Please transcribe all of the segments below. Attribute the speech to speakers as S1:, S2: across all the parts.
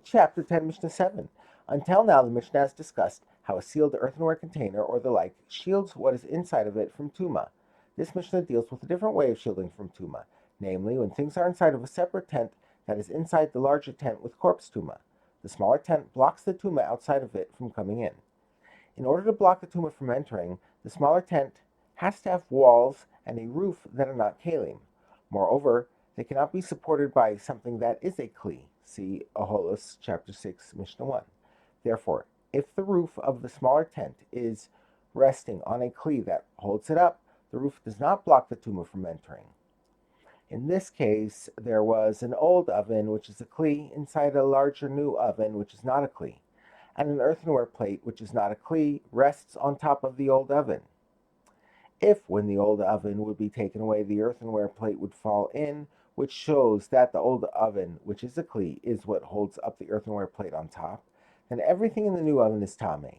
S1: Chapter 10, Mishnah 7. Until now, the Mishnah has discussed how a sealed earthenware container or the like shields what is inside of it from Tuma. This Mishnah deals with a different way of shielding from Tuma, namely when things are inside of a separate tent that is inside the larger tent with corpse Tuma. The smaller tent blocks the Tuma outside of it from coming in. In order to block the Tuma from entering, the smaller tent has to have walls and a roof that are not Keilim. Moreover, they cannot be supported by something that is a Kli. See Aholos, chapter 6, Mishnah 1. Therefore, if the roof of the smaller tent is resting on a Kli that holds it up, the roof does not block the Tuma from entering. In this case, there was an old oven, which is a Kli, inside a larger new oven, which is not a Kli, and an earthenware plate, which is not a Kli, rests on top of the old oven. If, when the old oven would be taken away, the earthenware plate would fall in, which shows that the old oven, which is a Kli, is what holds up the earthenware plate on top, then everything in the new oven is Tameh.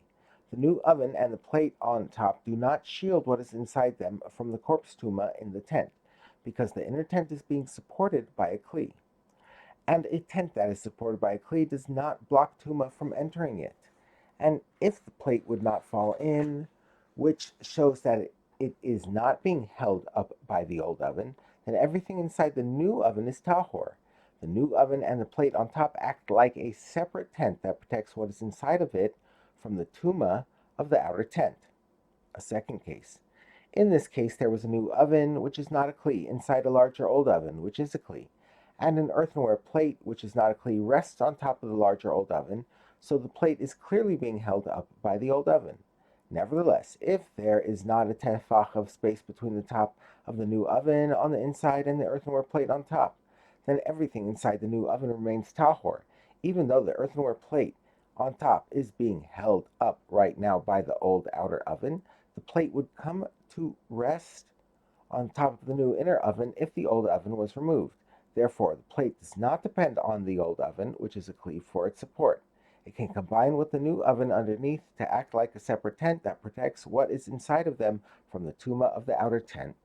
S1: The new oven and the plate on top do not shield what is inside them from the corpse Tuma in the tent, because the inner tent is being supported by a Kli. And a tent that is supported by a Kli does not block Tuma from entering it. And if the plate would not fall in, which shows that it is not being held up by the old oven, then everything inside the new oven is Tahor. The new oven and the plate on top act like a separate tent that protects what is inside of it from the Tuma of the outer tent. A second case. In this case, there was a new oven, which is not a Kli, inside a larger old oven, which is a Kli, and an earthenware plate, which is not a Kli, rests on top of the larger old oven, so the plate is clearly being held up by the old oven. Nevertheless, if there is not a tefach of space between the top of the new oven on the inside and the earthenware plate on top, then everything inside the new oven remains tahor, even though the earthenware plate on top is being held up right now by the old outer oven. The plate would come to rest on top of the new inner oven if the old oven was removed. Therefore, the plate does not depend on the old oven, which is a Kli, for its support. It can combine with the new oven underneath to act like a separate tent that protects what is inside of them from the Tuma of the outer tent.